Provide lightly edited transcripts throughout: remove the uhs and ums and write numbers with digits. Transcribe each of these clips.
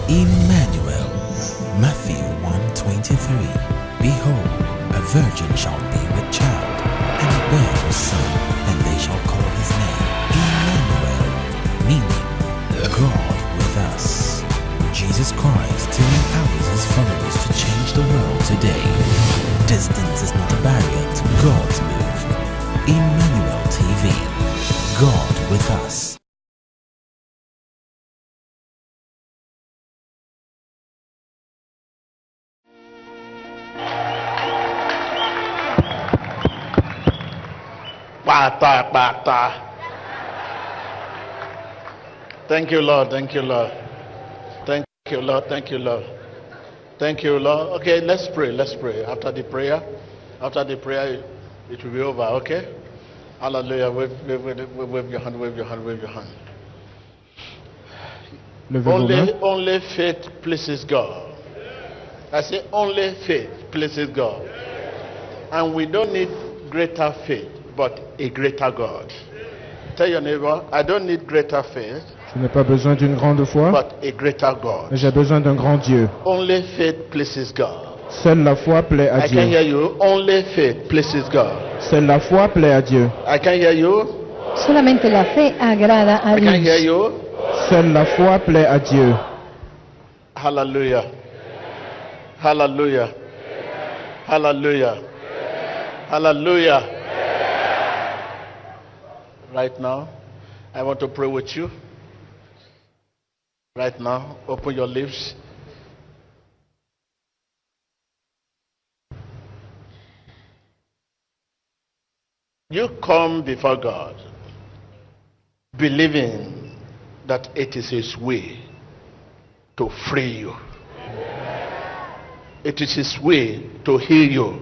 Emmanuel. Matthew 1:23. Behold, a virgin shall be with child, and bear a son, and they shall call his name Emmanuel, meaning God with us. Jesus Christ still empowers his followers to change the world today. Distance is not a barrier to God's move. Emmanuel TV. God with us. Thank you, Lord. Thank you, Lord. Thank you, Lord. Thank you, Lord. Thank you, Lord. Okay, let's pray. Let's pray. After the prayer, it will be over. Okay? Hallelujah. Wave your hand. Wave your hand. Wave your hand. Only faith pleases God. I say only faith pleases God. And we don't need greater faith, but a greater God. Tell your neighbor, I don't need greater faith. Je n'ai pas besoin d'une grande foi, but a greater God. mais j'ai besoin d'un grand Dieu. Only faith pleases God. Seule la foi plaît à I Dieu. can hear you. Only faith pleases God. Seule la foi plaît à Dieu. I can hear you. Solamente la fe agrada a I can hear Dios. you. Seule la foi plaît à Dieu. Hallelujah. Hallelujah. Hallelujah. Hallelujah. Right now, I want to pray with you. Right now, open your lips. You come before God, believing that it is His way to free you. It is His way to heal you.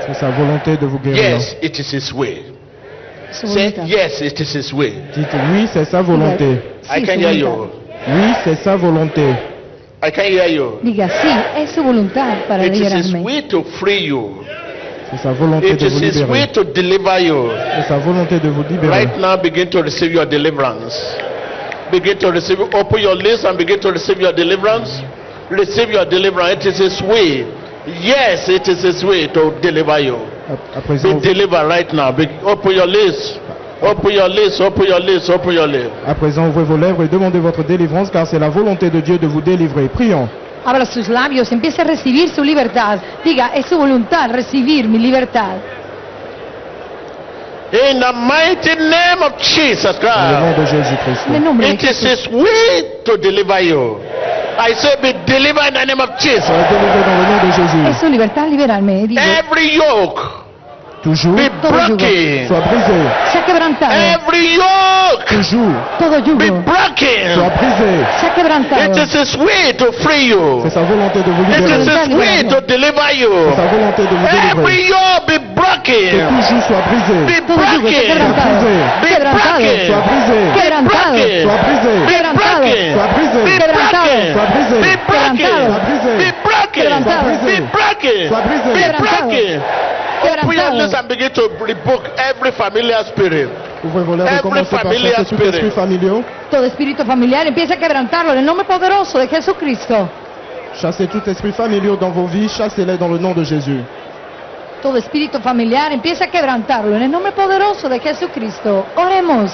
C'est sa volonté de vous guérir. Yes, it is His way. Say, yes, it is His way. Dites oui, c'est sa volonté. I can hear you. Oui, c'est sa volonté. I can hear you. Diga, sí, es su voluntad para It is His liberarme. way to free you. C'est sa volonté It de is vous His way libérer. to deliver you. C'est sa volonté de vous libérer. Right now, begin to receive your deliverance. Begin to receive. Open your lips and begin to receive your deliverance. Receive your deliverance. It is His way. Yes, it is His way to deliver you. À présent, Be delivered right now. Open your lips. Open your lips. Open your lips. Open your lips. à présent, ouvrez vos lèvres et demandez votre délivrance, car c'est la volonté de Dieu de vous délivrer. Prions. Abra sus labios, empiece a recibir su libertad. Diga, es su voluntad recibir mi libertad. In the mighty name of Jesus Dans le nom Christ. de Jésus-Christ. En el nombre de It is Jesús. His way to deliver you. I say, be delivered in the name of Jesus. Soyez délivrés dans le nom de Jésus. Es su libertad liberarme. Digo, Every yoke Toujours, be broken. soit brisé. sea quebrantado. Every yoke Toujours, Todo be yugo soit broken. brisé. sea quebrantado. It is His way to free you. C'est sa volonté de vous It libérer. is His way to deliver you. C'est sa volonté de vous délivrer. Every yoke be Que broken. toujours soit brisé. Be Todo yugo sea broken. quebrantado. Be Quebrantado. broken. Soit brisé. Quebrantado. Be Soit brisé. Quebrantado. Soit brisé. Be Quebrantado. broken. Soit brisé. Be broken. Soit brisé. Be broken. Quebrantado. Be broken. Soit brisé. Be Quebrantado. broken. Open your Quebrantado. lips and begin to rebuke every familiar spirit. Ouvrez vos lèvres et Every commencez par familiar chasser tout spirit. esprit familial. Todo espíritu familiar empieza a quebrantarlo en el nombre poderoso de Jesucristo. Chassez tout esprit familial dans vos vies. Chassez-les dans le nom de Jésus. Todo espíritu familiar empieza a quebrantarlo en el nombre poderoso de Jesucristo. Oremos.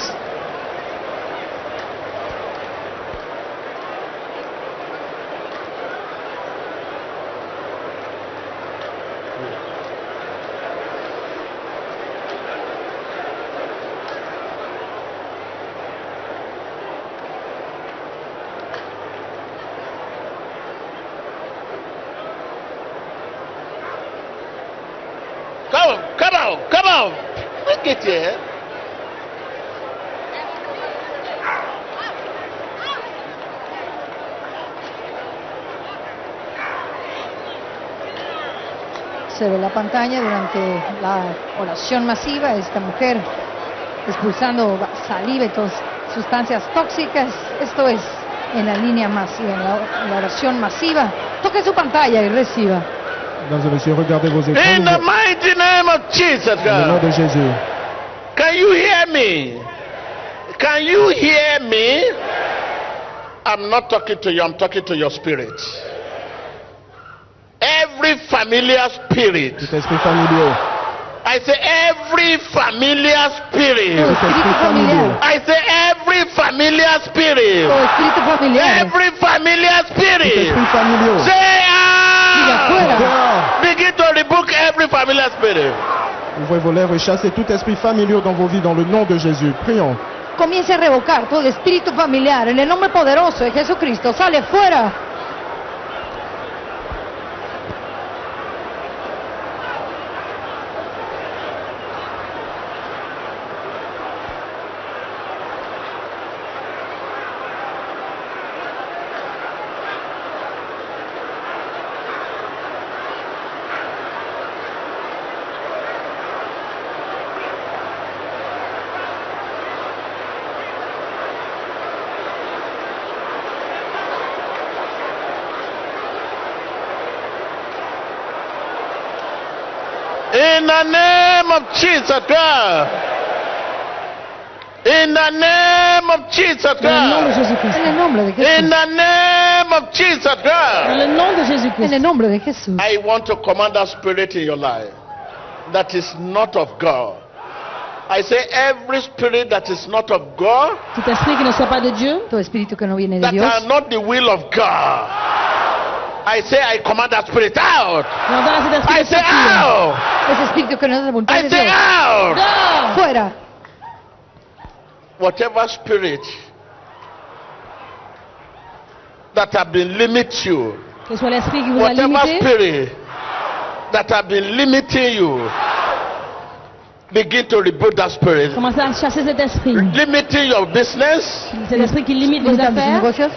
Come on. Bring it here. Se ve la pantalla durante la oración masiva, esta mujer expulsando saliva y todas sustancias tóxicas. Esto es en la línea masiva, en la oración masiva. Toque su pantalla y reciba. Mesdames et messieurs, regardez vos écrans. In the mighty name of Jesus Dans le nom de God. Jésus. Can you hear me? Can you hear me? I'm not talking to you, I'm talking to your spirit. Every familiar spirit. Tout esprit familier. I say every familiar spirit. Todo espíritu familiar. I say every familiar spirit. Todo espíritu familiar. Every familiar Tout spirit. esprit familier. Say Diga out. fuera. Dehors. Begin to rebuke every familiar spirit. Ouvrez vos lèvres et chassez tout esprit familier dans vos vies dans le nom de Jésus. Prions. Comience a revocar todo espíritu familiar en el nombre poderoso de Jesucristo. Sale fuera. In the name of Jesus Christ. In the name of Jesus Dans le nom de Christ. Jésus-Christ. En el nombre de In Jesús. the name of Jesus Dans Christ. le nom de En Jésus-Christ. el nombre de Jesús. I want to command that spirit in your life that is not of God. I say every spirit that is not of God, Tout esprit qui ne soit pas de Dieu, Todo espíritu que no viene de that Dios. are not the will of God. I say I command that spirit out. on donne à cet esprit I de say sortir. out. Ese espíritu que no es la voluntad I de say Dios. out. Dehors. Fuera. Whatever spirit that have been limit you, Que soit l'esprit qui vous a whatever limité, spirit that have been limiting you, begin to rebuke that spirit. commencez à chasser cet esprit. Limiting your business, Cet esprit qui limite vos Limitando sus affaires, negocios,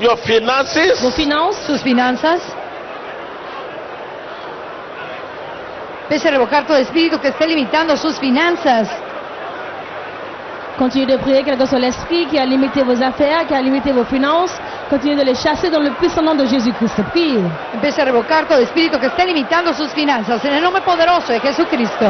your finances, vos finances. sus finanzas. Empiece a revocar todo espíritu que esté limitando sus finanzas. Continuez de prier, quel que soit l'esprit qui a limité vos affaires, qui a limité vos finances. Continuez de les chasser dans le puissant nom de Jésus-Christ. Priez. Empiece a revocar todo espíritu que esté limitando sus finanzas. En el nombre poderoso de Jesucristo.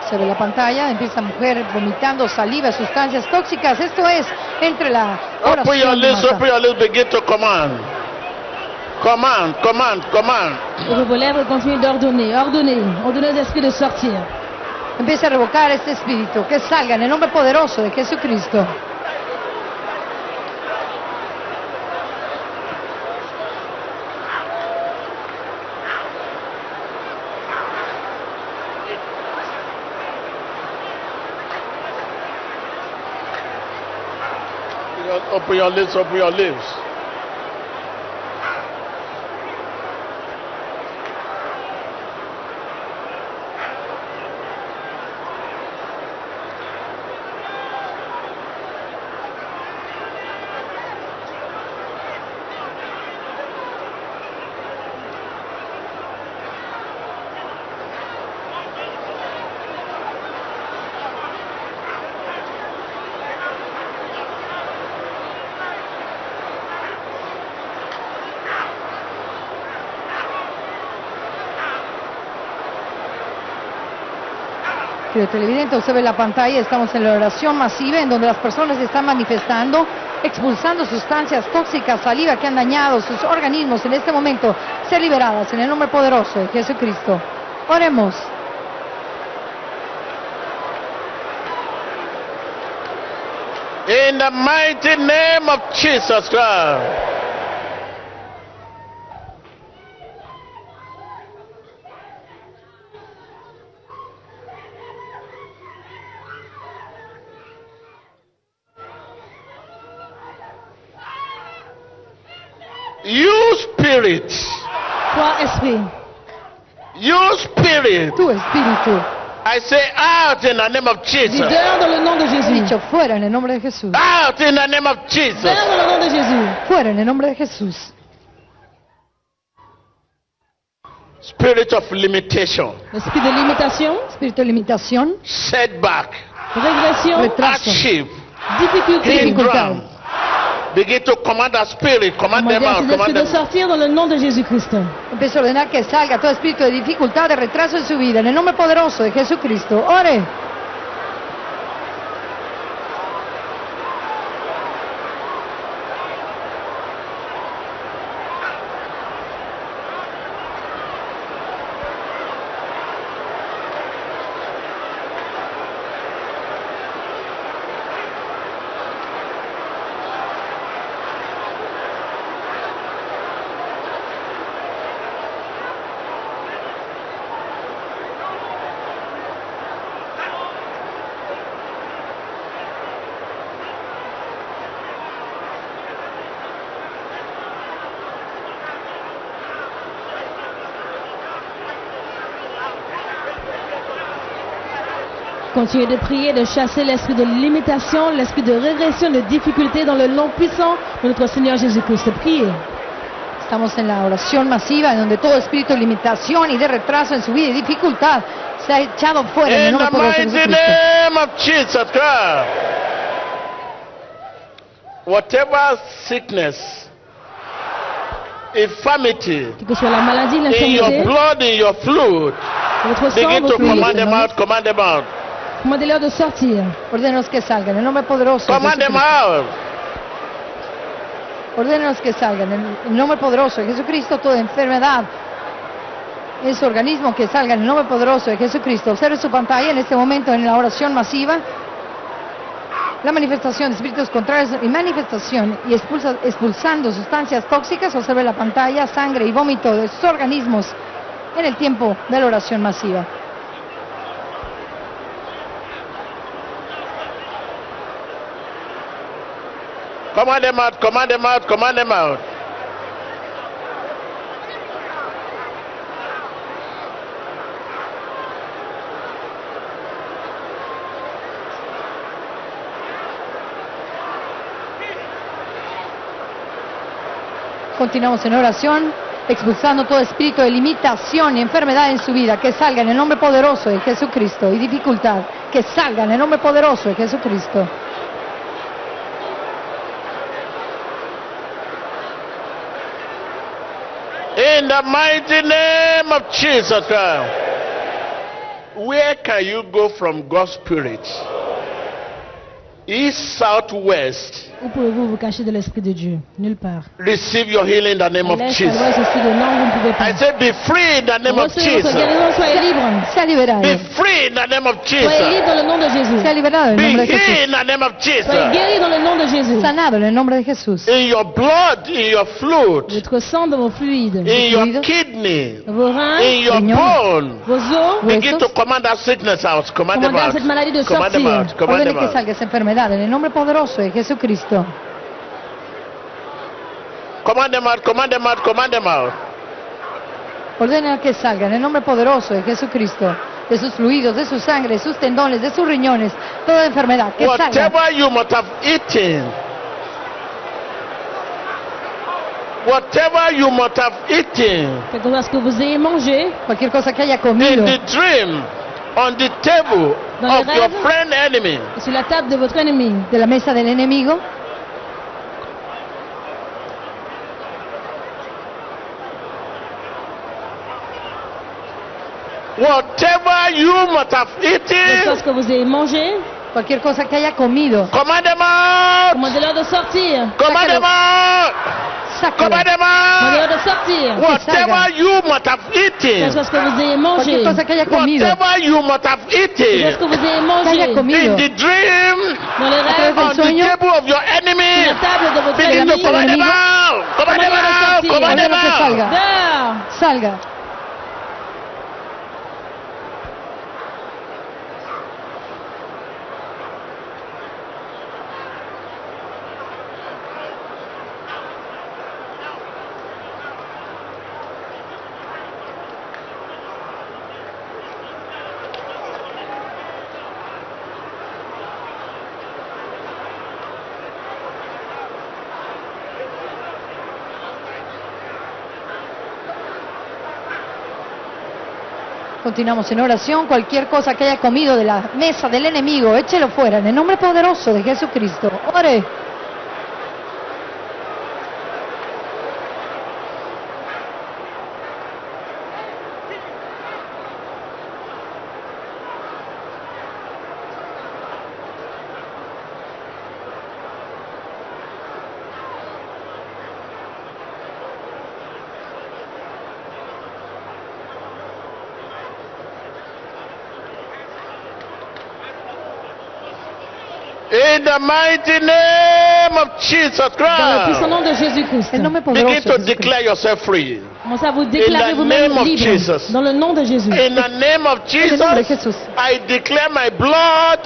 Se ve la pantalla, empieza mujer vomitando saliva, sustancias tóxicas. Esto es entre la open your oración de lips, masa. open your lips, begin to command. Command, command, command. Ouvrez vos lèvres et continuez d'ordonner. Ordonnez. Ordonnez aux esprits de sortir. Empieza a revocar este espíritu, que salga en el nombre poderoso de Jesucristo. Open your lips, open your lips. Querido televidente, usted ve la pantalla, estamos en la oración masiva en donde las personas están manifestando, expulsando sustancias tóxicas, saliva que han dañado sus organismos en este momento, ser liberadas en el nombre poderoso de Jesucristo. Oremos. In the mighty name of Jesus Christ. You spirit, Toi, esprit. you spirit, Tu espíritu, I say out in the name of Dis Jesus. dehors dans le nom de Jésus. dicho fuera en el nombre de Jesús. Out in the name of Jesus. Dehors dans le nom de Jésus. Fuera en el nombre de Jesús. spirit of limitation, l'esprit de limitation, espíritu de limitación, setback, régression, retraso, hardship, difficulté. hindrance. Begin to command that spirit, command them Commandez à out, ces esprits command de them. sortir dans le nom de Jésus-Christ. empiezo a ordenar que salga todo espíritu de dificultad, de retraso en su vida, en el nombre poderoso de Jesucristo. Ore. Continuez de prier, de chasser l'esprit de limitation, l'esprit de régression, de difficulté dans le nom puissant de notre Seigneur Jésus-Christ. Priez. Estamos en la oración masiva en donde todo espíritu de limitación y de retraso en su vida y dificultad se ha echado fuera en el In nombre the poderoso de mighty Jesucristo. name of Jesus Christ. Whatever sickness, infirmity, Que soit la maladie, in l'infirmité, your blood, in your fluid, votre sang, begin vos to fluides, command them out, command them out. commandez-leur de sortir. Ordénenos que salgan en el nombre poderoso de Command them Jesucristo. out. Ordénenos que salgan en el nombre poderoso de Jesucristo. Toda enfermedad en su organismo que salga en el nombre poderoso de Jesucristo. Observe su pantalla en este momento en la oración masiva. La manifestación de espíritus contrarios y manifestación y expulsando sustancias tóxicas. Observe la pantalla, sangre y vómito de sus organismos en el tiempo de la oración masiva. Command them out, command them out, command them out. Continuamos en oración, expulsando todo espíritu de limitación y enfermedad en su vida. Que salga en el nombre poderoso de Jesucristo. Y dificultad, que salga en el nombre poderoso de Jesucristo. In the mighty name of Jesus Christ. Where can you go from God's Spirit? East, south, west. Où pouvez-vous vous cacher de l'esprit de Dieu? Nulle part. Receive your healing in the name À of l'est, à Jesus. l'ouest, au sud, au nord, vous ne pouvez pas. I say be free in the name of Recevez votre Jesus. guérison, soyez libre. Sea liberado. Be free in the name of Soyez Jesus. libre dans le nom de Jésus. Sea liberado en el Be nombre de Jesús. healed in the name of Soyez Jesus. guéri dans le nom de Jésus. Sanado en el nombre de Jesús. In your blood, in your fluid, Votre sang dans vos fluides, in your fluidos, kidney, dans vos reins, in your Señor. bone. vos os. Begin to huesos. command that sickness out. Command them Commandez à out. cette maladie de Command them sortir. out. Command Ordene them que out. salga esa enfermedad en el nombre poderoso de Jesucristo. Command them out. Command them out. Command them out. Ordena que salga en el nombre poderoso de Jesucristo. De sus fluidos, de su sangre, de sus tendones, de sus riñones. Toda enfermedad que salga. Whatever you must have eaten, whatever you must have eaten Quelque chose que vous ayez mangé Cualquier cosa que haya in comido the dream, on the table Dans of les your rêves. friend enemy, sur la table de votre ennemi. de la mesa del enemigo. whatever you must have Quelque eaten, chose que vous ayez mangé, Cualquier cosa que haya comido. command them out. commandez-leur de sortir. Command them out. Sácalo. Command them out. Commandez-leur de sortir. Whatever you must have Quelque eaten, chose que vous ayez mangé. Cualquier cosa que haya comido. whatever you must have Quelque chose eaten que vous ayez Que mangé. haya comido. in the dream, Dans les rêves, del on the sueño. table of your sur enemy, la table de votre begin to ennemi. command them enemigo. out. Command them Commandez-le de out. sortir. Command them Ordena que out. salga. Dehors. Salga. Continuamos en oración. Cualquier cosa que haya comido de la mesa del enemigo, échelo fuera en el nombre poderoso de Jesucristo. Ore. In the mighty name of Jesus Dans le puissant Christ, nom de Jésus-Christ. El nombre begin poderoso to de Jesucristo. declare yourself free. Commencez à vous In déclarer the vous-même name of libre. Jesus. Dans le nom de Jésus. In the name of En el nombre de Jesus, Jesús. I declare my blood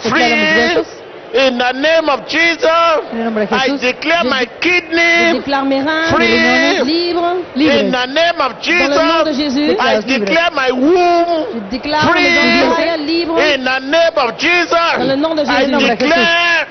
Declaro mis free. huesos. In the name of Jesus, En el nombre de I Jesús. declare my Je kidney déclare mes reins, free. mes riñones libres. In Libres. the name of Dans le nom de Jesus, Jésus. I Déclare libre. declare my Je womb déclare free. mes entrailles libres. In the name of Jesus, Dans le nom de I Jésus. declare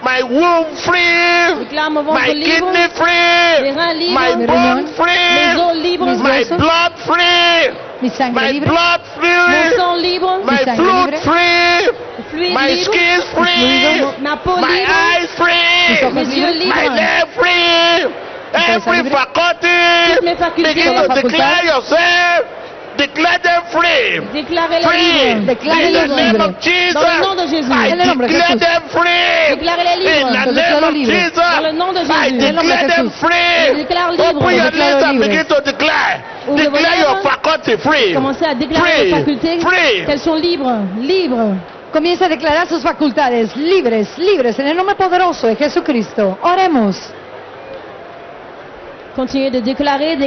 my womb Je free, déclare mon ventre my libre. kidney free, Mes reins libres. my Mes bone riñones. Mes free, os libres. Mis my huesos. blood free, Mi sangre my libre. blood Mon free, sang libre. my sangre fluid libre. free, Fluide my libre. skin free, Ma peau my libre. eyes free, Mis ojos Mes yeux libres. my libres. leg free, every libre. faculty. Toutes mes facultés. Begin to Facultades. declare yourself, declare them free. Déclarez-les Free. libres. Declare In the libre. name of Jesus, Dans le nom de Jésus. I En el nombre de declare Jesús. them free. Déclarez-les libres. In the Los name declaro of libres. Jesus, Dans le nom de I Jésus. En el nombre de declare them Jesús. free. Je déclare libre. Open your Je déclare lips and libres. begin to declare. Ouvrez vos Declare your lèvres. faculty free. Commencez à déclarer Free. vos facultés Free. qu'elles sont libres. Libres. Comienza a declarar sus facultades libres, libres, en el nombre poderoso de Jesucristo. Oremos. Continuez de déclarer,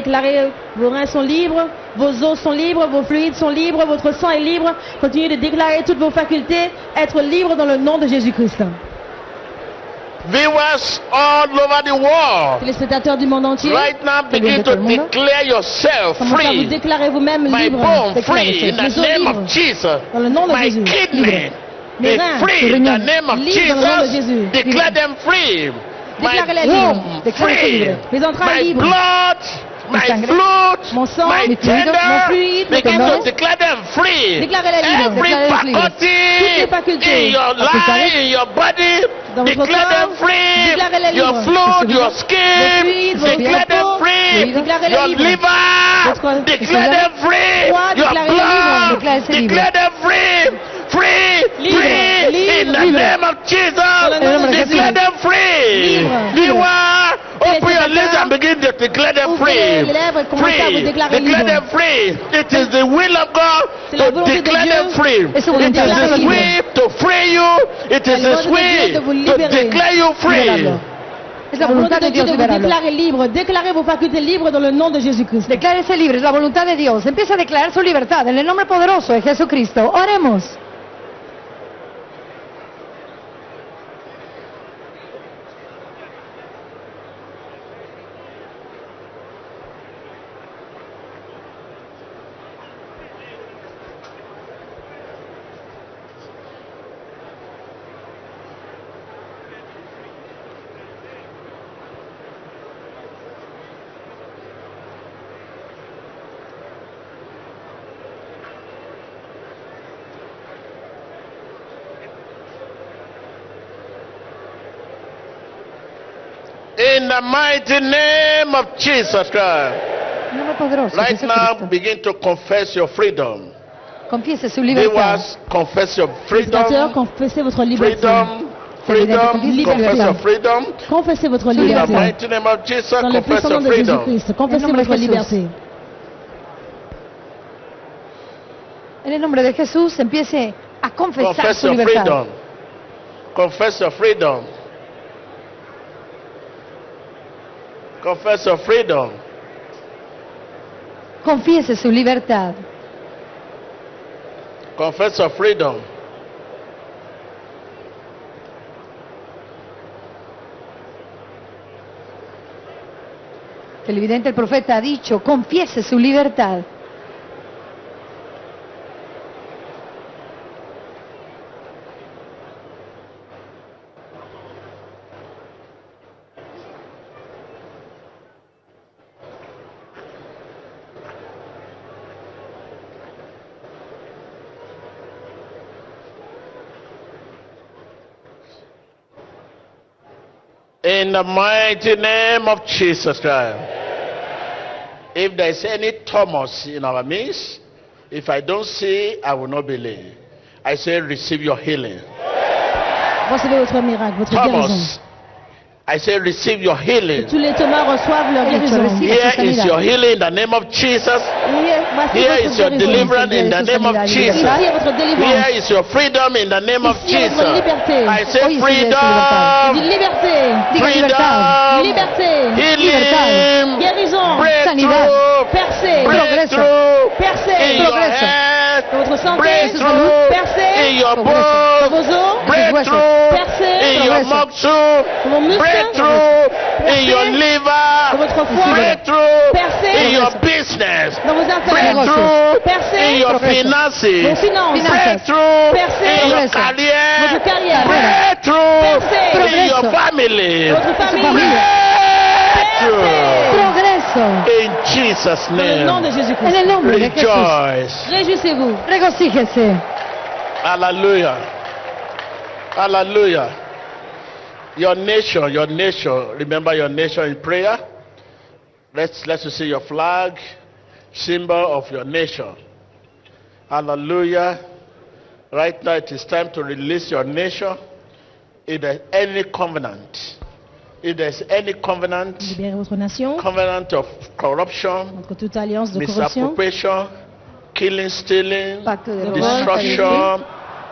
vos reins sont libres, vos os sont libres, vos fluides sont libres, votre sang est libre. Continuez de déclarer toutes vos facultés, être libre dans le nom de Jésus-Christ. Viewers all over the world, Téléspectateurs du monde entier, right now begin to declare yourself commencez à vous free. déclarer vous-même My libre. bone free in Mes the os name libres. of Jesus. Dans le nom de My Jésus. kidney Mes is reins, free in the name of libres dans le nom de Jesus. Jésus. Declare them free. My Déclarez-les libres. womb Déclarez-les free. libres. Mes entrailles My libres. blood, my sangre, fluid, mon sang, my mes fluides, tender. mon fluide, mes Begin to tendons. declare them free. Déclarez-les libres. Every Déclarez-les libres. faculty Toutes les facultés. in your life, in your body, Dans votre declare them corps, free. déclarez-les Your libres. fluid, your Vos skin, fluides, vos declare them peaux, free. déclarez-les Your libres. liver, Votre- declare them free. Foie, Your déclarez-les blood, libres. Déclarez-les declare them free. Free, Libre, free, libre, in the libre. name of Jesus. le nom de Declare Jésus. them free. Libre, You libre. are, open your lips and begin to declare them Ouvrez free. les lèvres et commencez à vous Free, déclarer declare libre. them free. It is the will of God C'est la to volonté de declare Dieu. them free. Es su It voluntad is de His libre. way to free you. It is la His volonté de way Dieu de vous to libérer. declare you free. Liberarlo. Es la La voluntad volonté de de Dieu Dios de vous liberarlo. déclarer libre. Déclarez vos facultés libres dans le nom de Jésus-Christ. Declárese libre, es la voluntad de Dios. Empieza a declarar su libertad en el nombre poderoso de Jesucristo. Oremos. In the mighty name of Jesus Christ. En el nombre poderoso de Right now, Jesucristo. begin to confess your freedom. Confiese su libertad. Viewers, confess your Téléspectateurs, freedom. confessez votre liberté. Freedom. Freedom. Liberté. Confess your freedom. Confessez votre In the liberté. mighty name of Jesus, Dans le confess puissant your nom de freedom. Jésus-Christ. Confessez En el nombre de votre Jesús. liberté. En el nombre de Jesús, empiece a confesar Confess su your libertad. freedom. Confess your freedom. Confess your freedom. Confiese su libertad. Confess your freedom. El vidente, el profeta ha dicho, confiese su libertad. In the mighty name of Jesus Christ. If there is any Thomas in our midst, if I don't see, I will not believe. I say, receive your healing. Recevez votre miracle, votre guérison. Thomas, I say, receive your healing. Tous les Thomas reçoivent leur guérison. Here is your healing in the name of Jesus. Here is your deliverance in the name of Jesus. Ici est votre délivrance. Here is your freedom in the name of Ici est votre Jesus. liberté. I say Hoy sí es freedom, Dis liberté. freedom, Liberté. healing, Guérison. breakthrough, Percée. breakthrough Percée. in your head, Dans votre santé. breakthrough Percée. in your Dans bones, vos os. breakthrough Percée. in your muscle, Dans vos muscles. breakthrough in your Dans liver, votre foie. breakthrough Percée. in your business, Dans vos affaires. breakthrough Percée. in your Vos finances, finances. breakthrough Percée. in your Votre career, carrière. breakthrough Percée. in your family, Votre famille. breakthrough Progreso. in Jesus' Dans le nom de name. Jésus-Christ. En el nombre de Jesús. Rejoice. Réjouissez-vous. Regocíjese. Hallelujah. Hallelujah. Your nation, remember your nation in prayer. Let's see your flag, symbol of your nation. Hallelujah. Right now it is time to release your nation. If there's any covenant, Libérez votre nation covenant of corruption, contre toute alliance de corruption. misappropriation, killing, stealing, Pacto de destruction,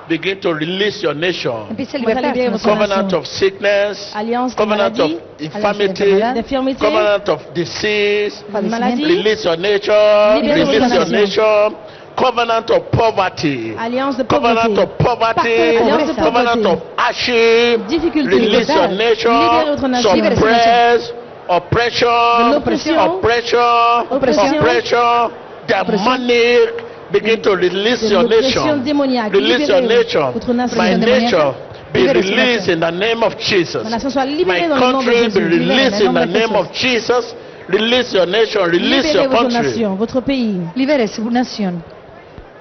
begin to release your nation. Empiece a libertar Libérez su votre nación. Covenant of sickness, Alliance de covenant of maladie, infirmity, d'infirmité, covenant of disease. maladie, Release your nation, Libérez release votre your nation. nation. Covenant of poverty, alliance de covenant pauvreté, of poverty, Alliance de covenant pauvreté. of hardship. difficulté, Release your nation, Libérez votre nation. suppress oppression, De l'oppression. oppression, Oppression. oppression, demonic. Begin to release de your l'oppression nation. démoniaque. Release your Libérez nation. votre nation. My démoniaque. nature be Libérez su released nation. in the name of Jesus. Ma nation soit My libérée dans le nom de country be Jésus. Libérée released dans in le the nom de name of Jesus. Release your nation. Release Libérez your votre country. nation, votre pays. Libere su nación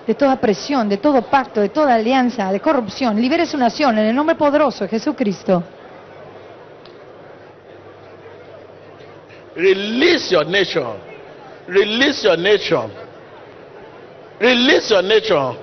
de toda presión, de todo pacto, de toda alianza, de corrupción. Libere su nación en el nombre poderoso de Jesucristo. Release your nation. Release your nation. Release your nation.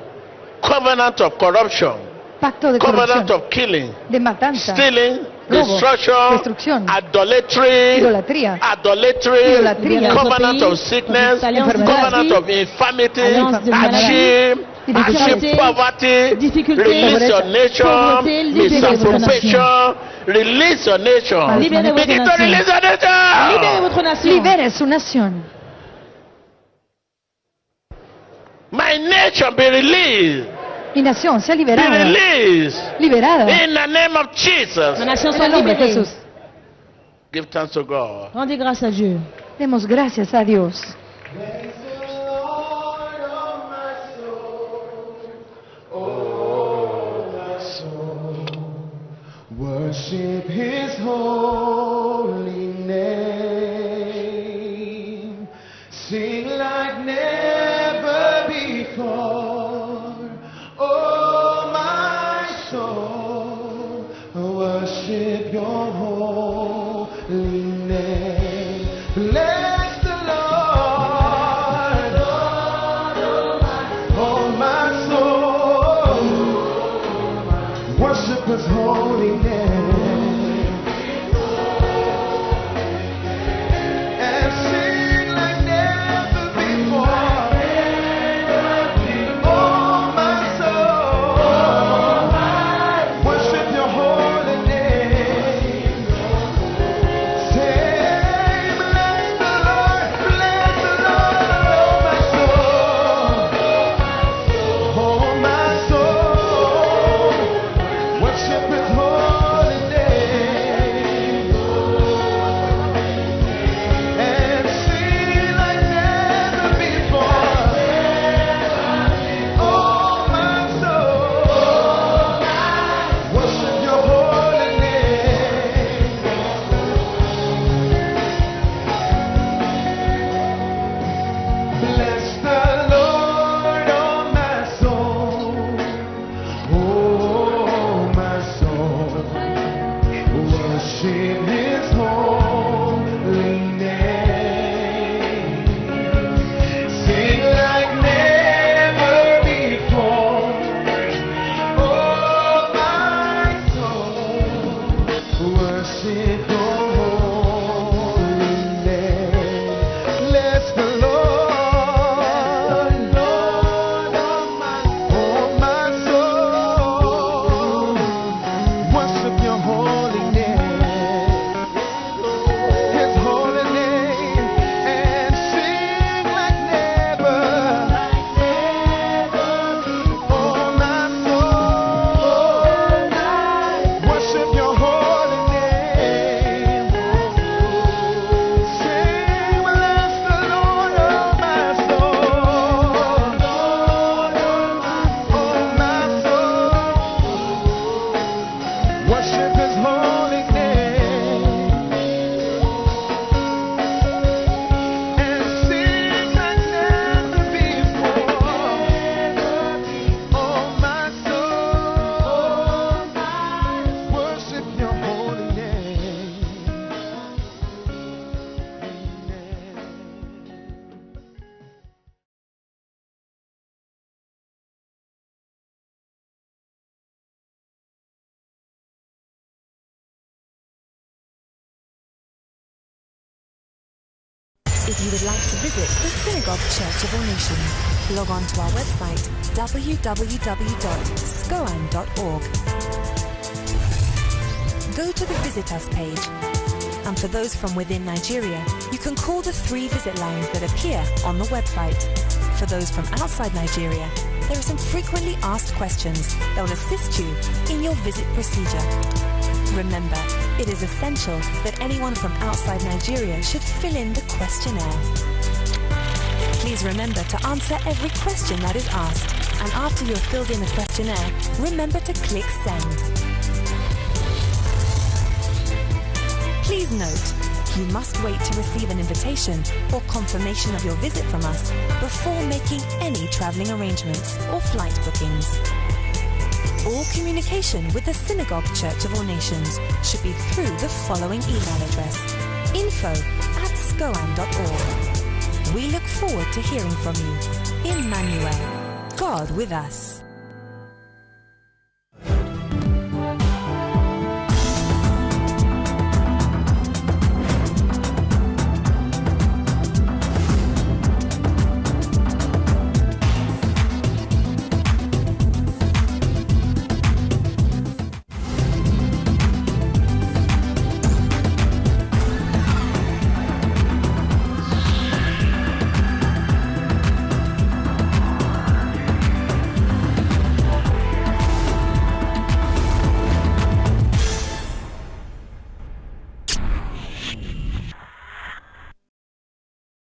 Covenant of corruption. Pacto de Covenant corrupción, of killing. de matanza, Stealing. robo, Destruction. destrucción, Idolatry. idolatría, Idolatry. Idolatría. Covenant of sickness. Alliance de Covenant maladie, of infirmity. Alliance de Hardship. maladie, Hardship, poverty. difficulté, Release your pauvreté, nation. libérez votre Misappropriation. Release your nation. Libérez votre Begin to nation. release your nation. Libérez votre nation. libere su nación. My nation be released. Mi nación sea Be liberada, released. liberada. In the name of Jesus. Ma nation En soit el nombre de libérée. Jesús. Give thanks to God. Rendez grâce à Dieu. Demos gracias a Dios. Worship His holy name. Sing like never before. Oh, my soul, worship Your holy name. Bless the Lord, oh my soul, worship His holy name. And sing like never before. Oh my soul, worship Your holy name. If you would like to visit the Synagogue Church of All Nations, log on to our website www.scoan.org. Go to the Visit Us page. And for those from within Nigeria, you can call the 3 visit lines that appear on the website. For those from outside Nigeria, there are some frequently asked questions that will assist you in your visit procedure. Remember, it is essential that anyone from outside Nigeria should fill in the questionnaire. Please remember to answer every question that is asked, and after you have filled in the questionnaire, remember to click Send. Please note, you must wait to receive an invitation or confirmation of your visit from us before making any traveling arrangements or flight bookings. All communication with the Synagogue Church of All Nations should be through the following email address: info@scoan.org. We look forward to hearing from you. Emmanuel, God with us.